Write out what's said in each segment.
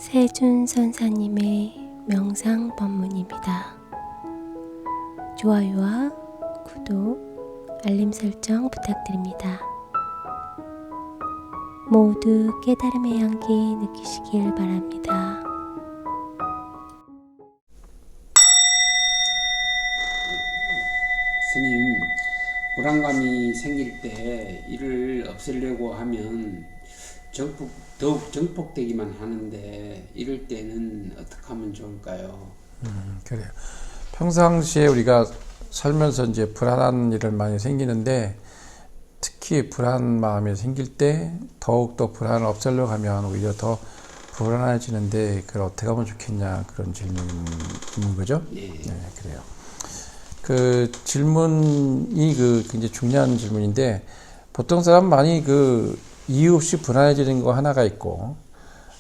세준 선사님의 명상 법문입니다. 좋아요와 구독, 알림 설정 부탁드립니다. 모두 깨달음의 향기 느끼시길 바랍니다. 스님, 불안감이 생길 때 이를 없애려고 하면 더욱 정폭되기만 하는데 이럴 때는 어떻게 하면 좋을까요? 그래요. 평상시에 우리가 살면서 이제 불안한 일을 많이 생기는데 특히 불안한 마음이 생길 때 더욱더 불안을 없애려고 하면 오히려 더 불안해지는데 그걸 어떻게 하면 좋겠냐 그런 질문인 거죠? 예. 네, 그래요. 그 질문이 굉장히 중요한 질문인데 보통 사람 많이 이유 없이 불안해지는 거 하나가 있고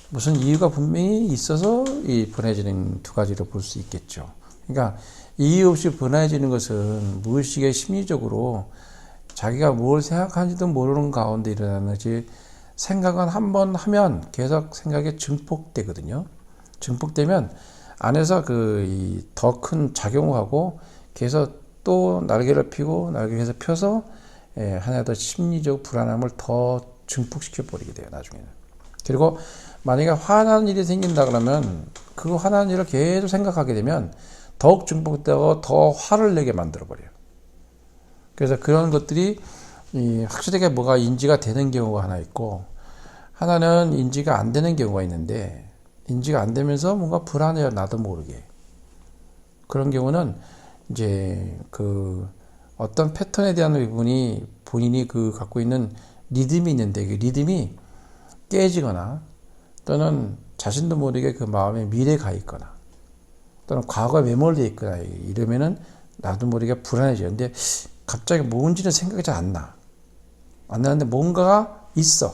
무슨 이유가 분명히 있어서 이 불안해지는 두 가지로 볼 수 있겠죠. 그러니까 이유 없이 불안해지는 것은 무의식의 심리적으로 자기가 뭘 생각하는지도 모르는 가운데 일어나는 것이 생각은 한번 하면 계속 생각이 증폭되거든요. 증폭되면 안에서 더 큰 작용을 하고 계속 또 날개를 펴고 날개에서 펴서 하나 더 심리적 불안함을 더 증폭시켜 버리게 돼요, 나중에는. 그리고 만약에 화나는 일이 생긴다 그러면 그 화나는 일을 계속 생각하게 되면 더욱 증폭되고 더 화를 내게 만들어 버려요. 그래서 그런 것들이 확실하게 뭐가 인지가 되는 경우가 하나 있고 하나는 인지가 안 되는 경우가 있는데 인지가 안 되면서 뭔가 불안해요, 나도 모르게. 그런 경우는 이제 어떤 패턴에 대한 부분이 본인이 갖고 있는 리듬이 있는데 그 리듬이 깨지거나 또는 자신도 모르게 그 마음에 미래가 가 있거나 또는 과거에 매몰되어 있거나 이러면은 나도 모르게 불안해져요. 근데 갑자기 뭔지는 생각이 잘 안 나. 안 나는데 뭔가가 있어.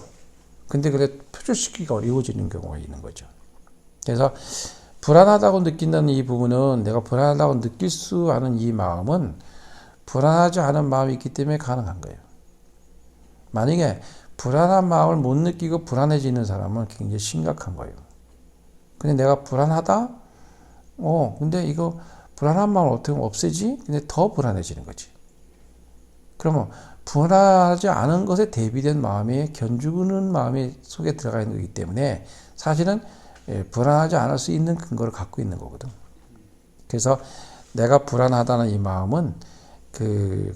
근데 그래 표출시키기가 어려워지는 경우가 있는 거죠. 그래서 불안하다고 느낀다는 이 부분은 내가 불안하다고 느낄 수 있는 이 마음은 불안하지 않은 마음이 있기 때문에 가능한 거예요. 만약에 불안한 마음을 못 느끼고 불안해지는 사람은 굉장히 심각한 거예요. 근데 내가 불안하다? 근데 이거 불안한 마음을 어떻게 하면 없애지? 근데 더 불안해지는 거지. 그러면 불안하지 않은 것에 대비된 마음이 견주는 마음이 속에 들어가 있는 거기 때문에 사실은 불안하지 않을 수 있는 근거를 갖고 있는 거거든. 그래서 내가 불안하다는 이 마음은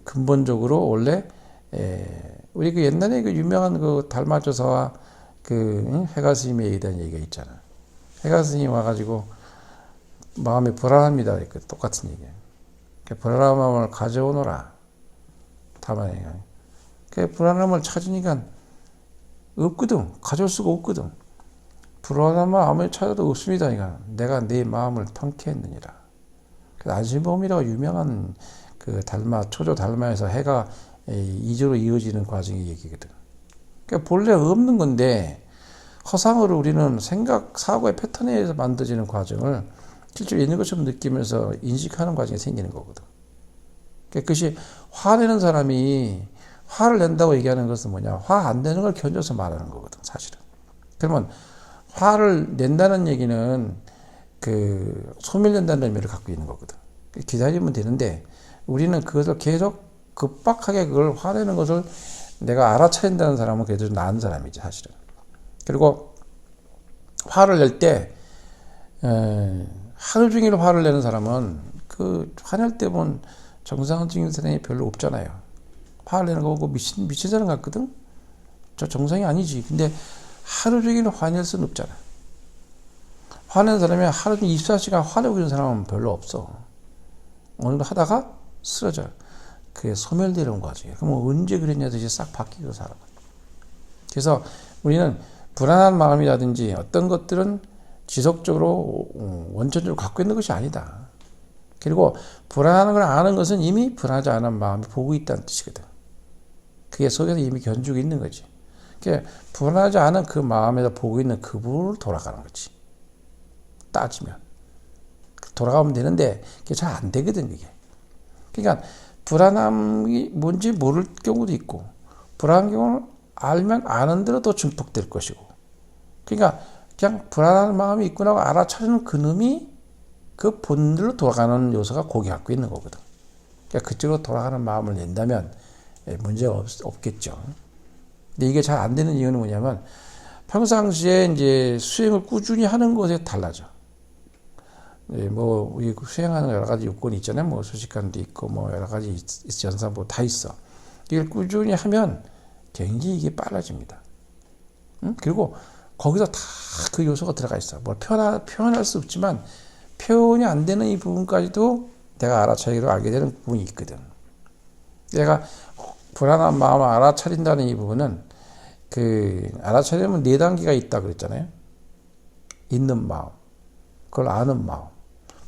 근본적으로 원래 우리 옛날에 유명한 달마조사와 해가 스님에 대한 얘기가 있잖아. 해가 스님 와가지고 마음이 불안합니다. 똑같은 얘기예요. 불안한 마음을 가져오너라. 다만 그 불안함을 찾으니까 없거든. 가져올 수가 없거든. 불안한 마음 아무리 찾아도 없습니다. 그러니까 내가 내 마음을 통쾌했느니라. 안심범이라고 유명한 초조 달마에서 해가 2조로 이어지는 과정의 얘기거든. 그러니까 본래 없는 건데 허상으로 우리는 생각, 사고의 패턴에 의해서 만들어지는 과정을 실제로 있는 것처럼 느끼면서 인식하는 과정이 생기는 거거든. 그러니까 그것이 화내는 사람이 화를 낸다고 얘기하는 것은 뭐냐? 화 안 내는 걸 견뎌서 말하는 거거든, 사실은. 그러면 화를 낸다는 얘기는 소멸된다는 의미를 갖고 있는 거거든. 기다리면 되는데 우리는 그것을 계속 급박하게 그걸 화내는 것을 내가 알아차린다는 사람은 그래도 나은 사람이지, 사실은. 그리고 화를 낼 때 하루 종일 화를 내는 사람은 화낼 때 본 정상적인 사람이 별로 없잖아요. 화를 내는 거 보고 미친 사람 같거든? 저 정상이 아니지. 근데 하루 종일 화낼 수는 없잖아. 화내는 사람이 하루 종일 24시간 화내고 있는 사람은 별로 없어. 어느 정도 하다가 쓰러져. 그게 소멸되는 과정이에요. 그럼 언제 그랬냐듯이 싹 바뀌고 살아. 그래서 우리는 불안한 마음이라든지 어떤 것들은 지속적으로 원천적으로 갖고 있는 것이 아니다. 그리고 불안한 걸 아는 것은 이미 불안하지 않은 마음이 보고 있다는 뜻이거든. 그게 속에서 이미 견주고 있는 거지. 그러니까 불안하지 않은 그 마음에서 보고 있는 그 부분으로 돌아가는 거지. 따지면. 돌아가면 되는데 그게 잘 안 되거든, 그게. 그러니까 불안함이 뭔지 모를 경우도 있고 불안한 경우는 알면 아는 대로 더 증폭될 것이고 그러니까 그냥 불안한 마음이 있구나 하고 알아차리는 그놈이 그 본질로 돌아가는 요소가 거기 갖고 있는 거거든. 그러니까 그쪽으로 돌아가는 마음을 낸다면 문제가 없겠죠. 근데 이게 잘 안 되는 이유는 뭐냐면 평상시에 이제 수행을 꾸준히 하는 것에 달라져. 뭐 우리 수행하는 여러 가지 요건이 있잖아요. 뭐 수식관도 있고 뭐 여러 가지 연사 뭐 다 있어. 이걸 꾸준히 하면 굉장히 이게 빨라집니다. 그리고 거기서 다 그 요소가 들어가 있어. 뭘 표현할 수 없지만 표현이 안 되는 이 부분까지도 내가 알아차리기로 알게 되는 부분이 있거든. 내가 불안한 마음을 알아차린다는 이 부분은 알아차리면 4단계가 있다 그랬잖아요. 있는 마음, 그걸 아는 마음.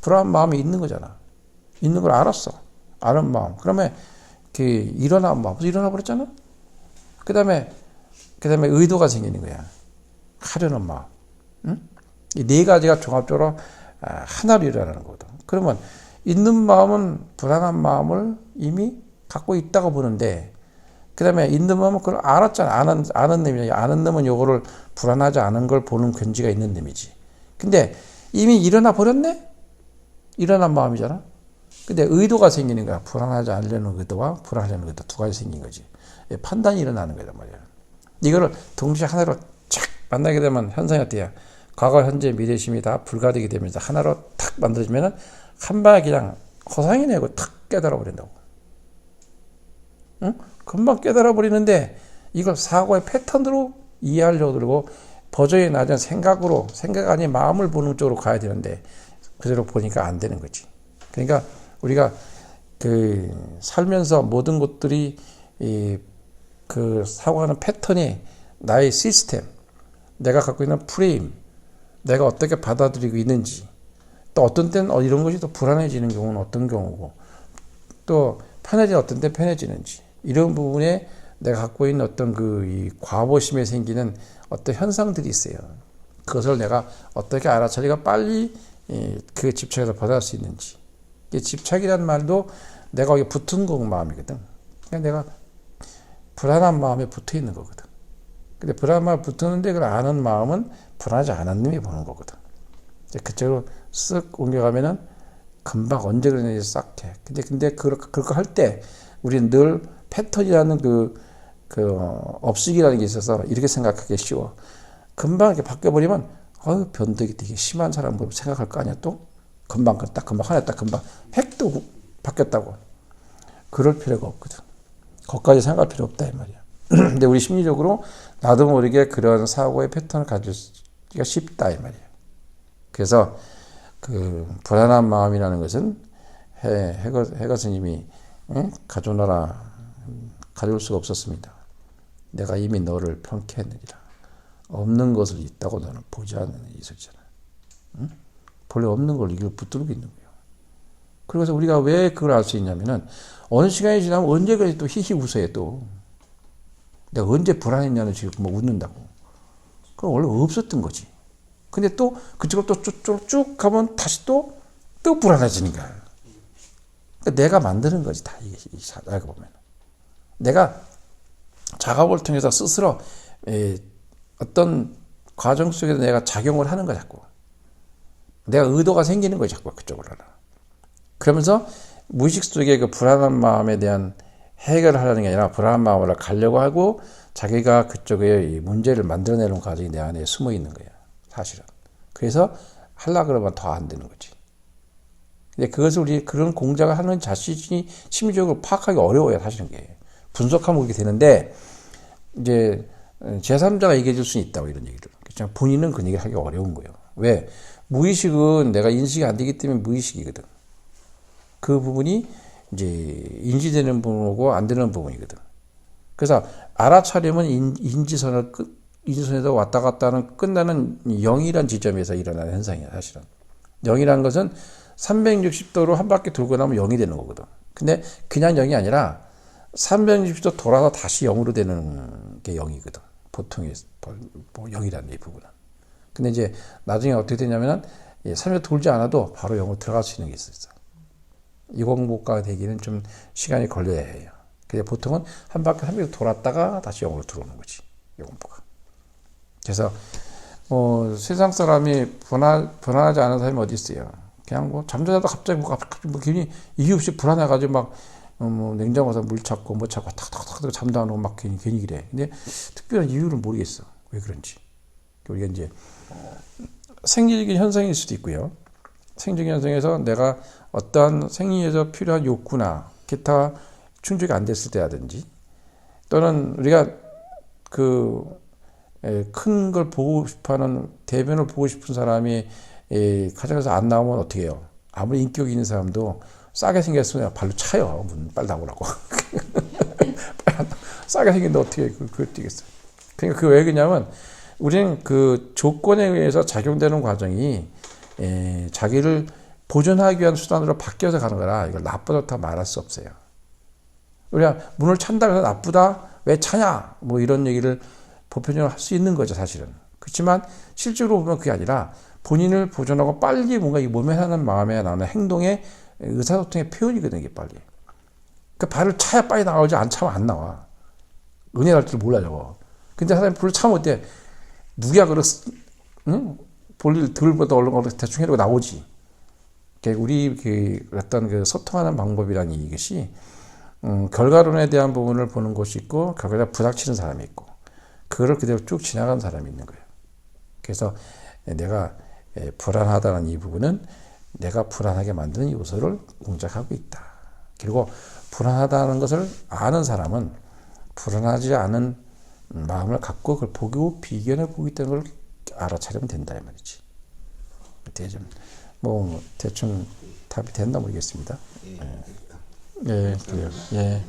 불안한 마음이 있는 거잖아. 있는 걸 알았어. 아는 마음. 그러면 일어난 마음. 일어나 버렸잖아. 그 다음에 의도가 생기는 거야. 하려는 마음. 응? 이 4가지가 종합적으로 하나로 일어나는 거거든. 그러면 있는 마음은 불안한 마음을 이미 갖고 있다고 보는데, 그 다음에 있는 마음은 그걸 알았잖아. 아는 놈이야. 아는 놈은 요거를 불안하지 않은 걸 보는 권지가 있는 놈이지. 근데 이미 일어나 버렸네? 일어난 마음이잖아. 근데 의도가 생기는 거야. 불안하지 않으려는 의도와 불안하려는 의도 2가지 생긴 거지. 판단이 일어나는 거란 말이야. 이거를 동시에 하나로 착 만나게 되면 현상이 어때요? 과거, 현재, 미래, 심이 다 불가되게 되면서 하나로 탁 만들어지면은 한 방에 그냥 허상이 내고 탁 깨달아 버린다고. 응? 금방 깨달아 버리는데 이걸 사고의 패턴으로 이해하려고 그러고 버전이 낮은 생각 아닌 마음을 보는 쪽으로 가야 되는데 그대로 보니까 안 되는 거지. 그러니까 우리가 살면서 모든 것들이 사고하는 패턴이 나의 시스템, 내가 갖고 있는 프레임, 내가 어떻게 받아들이고 있는지, 또 어떤 때는 이런 것이 또 불안해지는 경우는 어떤 경우고, 또 어떤 때 편해지는지, 이런 부분에 내가 갖고 있는 어떤 이 과보심에 생기는 어떤 현상들이 있어요. 그것을 내가 어떻게 알아차리가 빨리 그 집착에서 벗어날 수 있는지. 집착이라는 말도 내가 거기 붙은 마음이거든. 그냥 내가 불안한 마음에 붙어 있는 거거든. 근데 불안한 마음에 붙었는데 그걸 아는 마음은 불안하지 않은 놈이 보는 거거든. 그쪽으로 쓱 옮겨가면은 금방 언제 그러는지 싹 해. 근데 그거 할 때 우리는 늘 패턴이라는 업식이라는 게 있어서 이렇게 생각하기 쉬워. 금방 이렇게 바뀌어버리면 변덕이 되게 심한 사람으로 생각할 거 아니야 또? 금방 화냈다 금방 획도 바뀌었다고. 그럴 필요가 없거든. 거기까지 생각할 필요 없다 이 말이야. 근데 우리 심리적으로 나도 모르게 그런 사고의 패턴을 가지기가 쉽다 이 말이야. 그래서 불안한 마음이라는 것은 해거 스님이 가져오너라 가져올 수가 없었습니다. 내가 이미 너를 평쾌했느니라. 없는 것을 있다고 너는 보지 않는 있었잖아. 응? 본래 없는 걸 이걸 붙들고 있는 거예요. 그래서 우리가 왜 그걸 알 수 있냐면은 어느 시간이 지나면 언제까지 또 히히 웃어요 또. 내가 언제 불안했냐는 지금 뭐 웃는다고. 그건 원래 없었던 거지. 근데 또 그쪽으로 또 쭉 가면 다시 또 불안해지는 거야. 그러니까 내가 만드는 거지 다 이게 알고 보면. 내가 작업을 통해서 스스로 어떤 과정 속에서 내가 작용을 하는 거야 자꾸. 내가 의도가 생기는 거야 자꾸 그쪽으로. 그러면서 무의식 속에 그 불안한 마음에 대한 해결을 하려는 게 아니라 불안한 마음을 가려고 하고 자기가 그쪽에 문제를 만들어내는 과정이 내 안에 숨어 있는 거야 사실은. 그래서 하려고 그러면 더 안 되는 거지. 근데 그것을 우리 그런 공작을 하는 자신이 심리적으로 파악하기 어려워요 사실은. 게 분석하면 그렇게 되는데 이제 제3자가 얘기해 줄 수는 있다고 이런 얘기를. 그렇지만 본인은 그 얘기를 하기 어려운 거예요. 왜? 무의식은 내가 인식이 안 되기 때문에 무의식이거든. 그 부분이 이제 인지되는 부분이고 안 되는 부분이거든. 그래서 알아차리면 인지선에서 왔다 갔다 하는 끝나는 0이란 지점에서 일어나는 현상이야 사실은. 0이라는 것은 360도로 한 바퀴 돌고 나면 0이 되는 거거든. 근데 그냥 0이 아니라 360도 돌아서 다시 0으로 되는 게 0이거든. 보통의 0이라는 이 부분은. 근데 이제 나중에 어떻게 되냐면은 360도 돌지 않아도 바로 0으로 들어갈 수 있는 게 있어. 이공복가 되기는 좀 시간이 걸려야 해요. 근데 보통은 한 바퀴 360도 돌았다가 다시 0으로 들어오는 거지. 이공복가. 그래서 세상 사람이 불안하지 않은 사람이 어디 있어요? 그냥 뭐 잠자다가 갑자기 뭐 괜히 이유 없이 불안해가지고 막 뭐 냉장고에서 물 찾고 뭐 찾고 탁탁탁 잠도 안 오고 막 괜히 그래. 근데 특별한 이유를 모르겠어. 왜 그런지. 우리가 이제 생리적인 현상일 수도 있고요. 생리적인 현상에서 내가 어떠한 생리에서 필요한 욕구나 기타 충족이 안 됐을 때라든지 또는 우리가 큰 걸 보고 싶어하는 대변을 보고 싶은 사람이 가정에서 안 나오면 어떻게 해요? 아무리 인격이 있는 사람도 싸게 생겼으면 발로 차요. 문 빨리 나오라고. 싸게 생긴데 어떻게 그걸 뛰겠어요? 그러니까 그 왜 그러냐면 우리는 그 조건에 의해서 작용되는 과정이 자기를 보존하기 위한 수단으로 바뀌어서 가는 거라 이걸 나쁘다 좋다 말할 수 없어요. 우리가 문을 찬다 해서 나쁘다 왜 차냐 뭐 이런 얘기를 보편적으로 할 수 있는 거죠 사실은. 그렇지만 실제로 보면 그게 아니라 본인을 보존하고 빨리 뭔가 이 몸에 사는 마음에 나오는 행동의 의사소통의 표현이거든요 이게 빨리. 그 발을 차야 빨리 나오지 안 차면 안 나와. 은혜 날 줄 몰라 저거. 근데 사람이 불을 차면 어때? 누구야 그러 응? 볼일 들보다 얼른 대충 해도 나오지. 우리 어떤 그 소통하는 방법이라는 이것이 결과론에 대한 부분을 보는 것이 있고 결과에 부닥치는 사람이 있고 그거를 그대로 쭉 지나가는 사람이 있는 거예요. 그래서 내가 불안하다는 이 부분은 내가 불안하게 만드는 요소를 공작하고 있다. 그리고 불안하다는 것을 아는 사람은 불안하지 않은 마음을 갖고 그걸 보고 비견을 보고 있다는 걸 알아차리면 된다 이 말이지. 대충 답이 됐나 모르겠습니다. 예, 예, 그래요. 예.